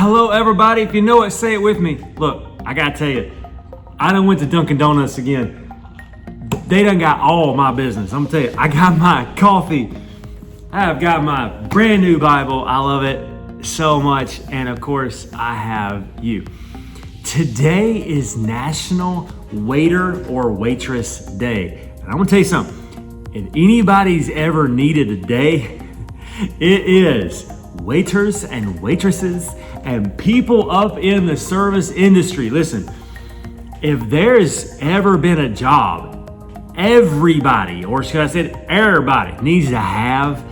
Hello, everybody. If you know it, say it with me. Look, I gotta tell you, I done went to Dunkin' Donuts again. They done got all my business. I'm gonna tell you, I got my coffee. I've got my brand new Bible. I love it so much. And of course, I have you. Today is National Waiter or Waitress Day. And I'm gonna tell you something. If anybody's ever needed a day, it is waiters and waitresses and people up in the service industry. Listen, if there's ever been a job everybody, or should I say everybody, needs to have,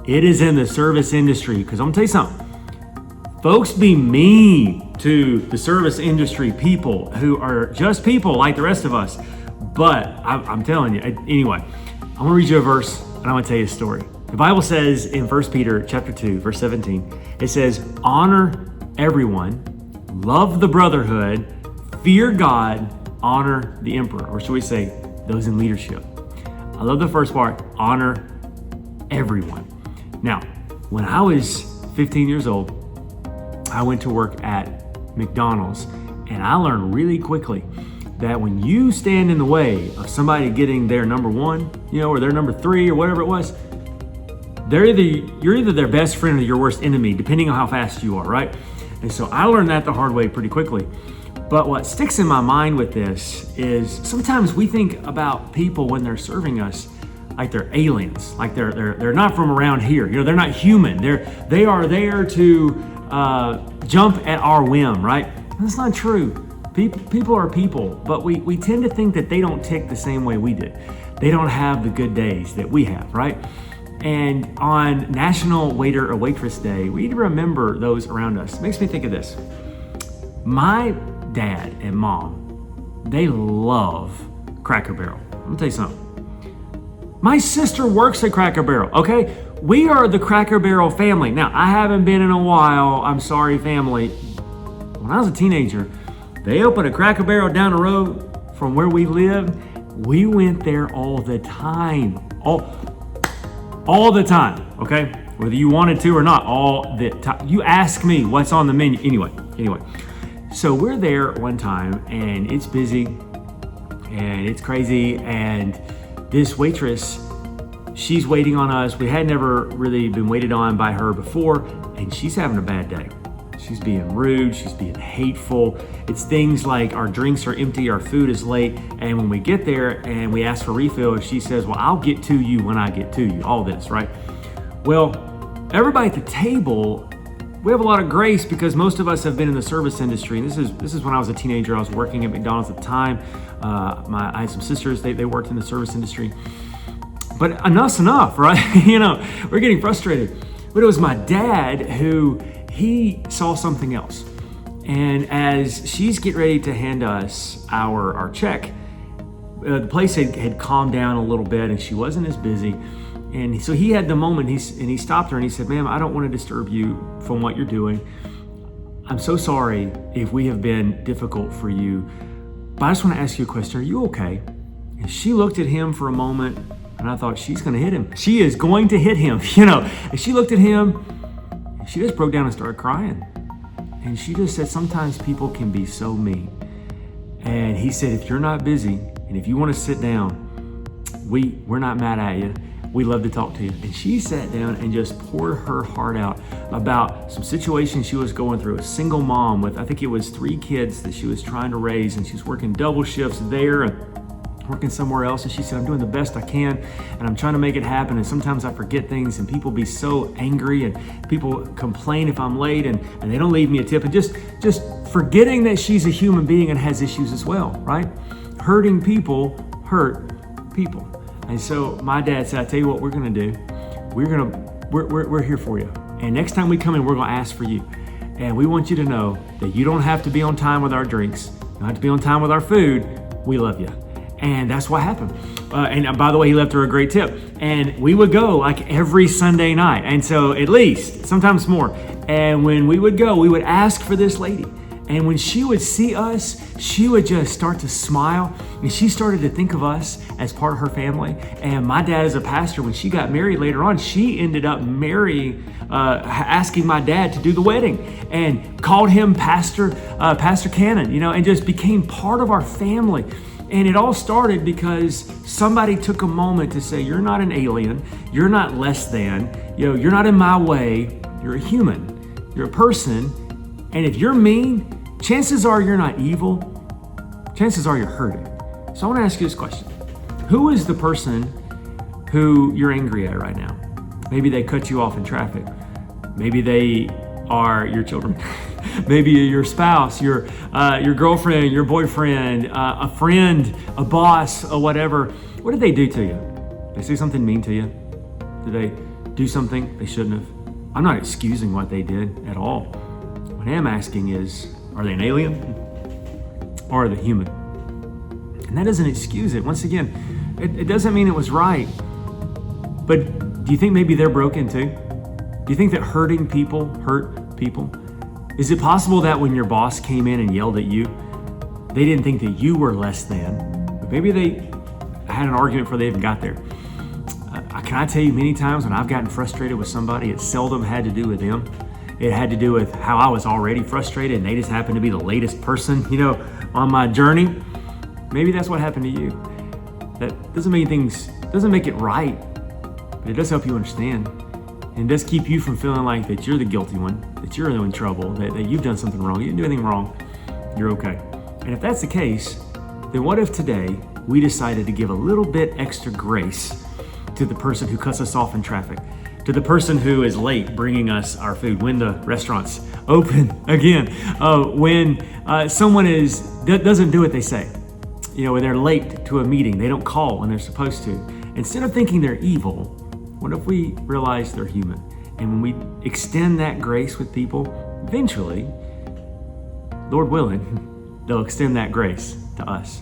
it is in the service industry. Because I'm gonna tell you something, folks be mean to the service industry people who are just people like the rest of us. But I'm telling you, anyway, I'm gonna read you a verse and I'm gonna tell you a story. The Bible says in 1 Peter chapter 2, verse 17, it says, honor everyone, love the brotherhood, fear God, honor the emperor, or should we say those in leadership. I love the first part, honor everyone. Now, when I was 15 years old, I went to work at McDonald's, and I learned really quickly that when you stand in the way of somebody getting their number one, or their number three or whatever it was, you're either their best friend or your worst enemy, depending on how fast you are, right? And so I learned that the hard way pretty quickly. But what sticks in my mind with this is sometimes we think about people when they're serving us like they're aliens, like they're not from around here. They're not human. They are there to jump at our whim, right? That's not true. People are people, but we tend to think that they don't tick the same way we do. They don't have the good days that we have, right? And on National Waiter or Waitress Day, we need to remember those around us. It makes me think of this. My dad and mom, they love Cracker Barrel. I'm gonna tell you something. My sister works at Cracker Barrel, okay? We are the Cracker Barrel family. Now, I haven't been in a while, I'm sorry, family. When I was a teenager, they opened a Cracker Barrel down the road from where we lived. We went there all the time. All the time, okay? Whether you wanted to or not, all the time. You ask me what's on the menu. Anyway. So we're there one time and it's busy and it's crazy, and this waitress, she's waiting on us. We had never really been waited on by her before, and she's having a bad day. She's being rude, she's being hateful. It's things like our drinks are empty, our food is late, and when we get there and we ask for refill, she says, well, I'll get to you when I get to you, all this, right? Well, everybody at the table, we have a lot of grace because most of us have been in the service industry. And this is when I was a teenager. I was working at McDonald's at the time. I had some sisters, they worked in the service industry. But enough's enough, right? We're getting frustrated. But it was my dad who, he saw something else. And as she's getting ready to hand us our check, the place had calmed down a little bit and she wasn't as busy. And so he had the moment, he stopped her and he said, ma'am, I don't want to disturb you from what you're doing. I'm so sorry if we have been difficult for you, but I just want to ask you a question. Are you okay? And she looked at him for a moment and I thought, she's going to hit him. She is going to hit him, And she looked at him, and she just broke down and started crying. And she just said, sometimes people can be so mean. And he said, if you're not busy and if you want to sit down, we're not mad at you. We love to talk to you. And she sat down and just poured her heart out about some situation she was going through. A single mom with, I think it was 3 kids that she was trying to raise, and she's working double shifts there and working somewhere else. And she said, I'm doing the best I can and I'm trying to make it happen. And sometimes I forget things and people be so angry and people complain if I'm late and they don't leave me a tip. And just forgetting that she's a human being and has issues as well, right? Hurting people hurt people. And so my dad said, I tell you what we're gonna do. We're here for you. And next time we come in, we're gonna ask for you. And we want you to know that you don't have to be on time with our drinks. You don't have to be on time with our food. We love you. And that's what happened. And by the way, he left her a great tip. And we would go like every Sunday night. And so at least, sometimes more. And when we would go, we would ask for this lady. And when she would see us, she would just start to smile, and she started to think of us as part of her family. And my dad is a pastor. When she got married later on, she ended up asking my dad to do the wedding, and called him Pastor Cannon, and just became part of our family. And it all started because somebody took a moment to say, you're not an alien, you're not less than, you're not in my way, you're a human, you're a person. And if you're mean, chances are you're not evil, chances are you're hurting. So I want to ask you this question. Who is the person who you're angry at right now? Maybe they cut you off in traffic. Maybe they are your children. Maybe your spouse, your girlfriend, your boyfriend, a friend, a boss, or whatever. What did they do to you? They say something mean to you? Did they do something they shouldn't have? I'm not excusing what they did at all. What I am asking is, are they an alien or are they human? And that doesn't excuse it. Once again, it doesn't mean it was right. But do you think maybe they're broken too? Do you think that hurting people hurt people? Is it possible that when your boss came in and yelled at you, they didn't think that you were less than, but maybe they had an argument before they even got there? Can I tell you, many times when I've gotten frustrated with somebody, it seldom had to do with them. It had to do with how I was already frustrated, and they just happened to be the latest person, on my journey. Maybe that's what happened to you. That doesn't make it right, but it does help you understand. And it does keep you from feeling like that you're the guilty one, that you're in trouble, that you've done something wrong. You didn't do anything wrong. You're okay. And if that's the case, then what if today we decided to give a little bit extra grace to the person who cuts us off in traffic, to the person who is late bringing us our food when the restaurant's open again, when someone doesn't do what they say, when they're late to a meeting, they don't call when they're supposed to. Instead of thinking they're evil, what if we realize they're human? And when we extend that grace with people, eventually, Lord willing, they'll extend that grace to us.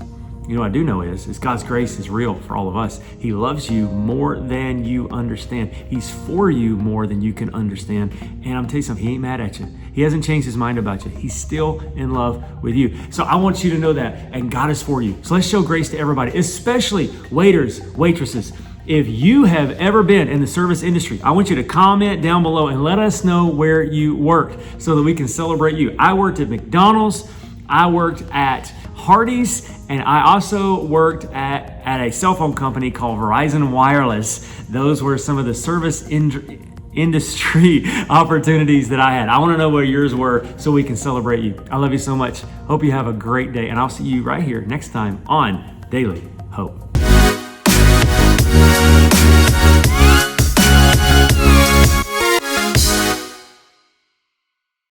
What I do know is God's grace is real for all of us. He loves you more than you understand. He's for you more than you can understand. And I'm telling you something, he ain't mad at you. He hasn't changed his mind about you. He's still in love with you. So I want you to know that, and God is for you. So let's show grace to everybody, especially waiters, waitresses. If you have ever been in the service industry, I want you to comment down below and let us know where you worked so that we can celebrate you. I worked at McDonald's, I worked at Hardee's, and I also worked at a cell phone company called Verizon Wireless. Those were some of the service industry opportunities that I had. I want to know where yours were so we can celebrate you. I love you so much. Hope you have a great day, and I'll see you right here next time on Daily Hope.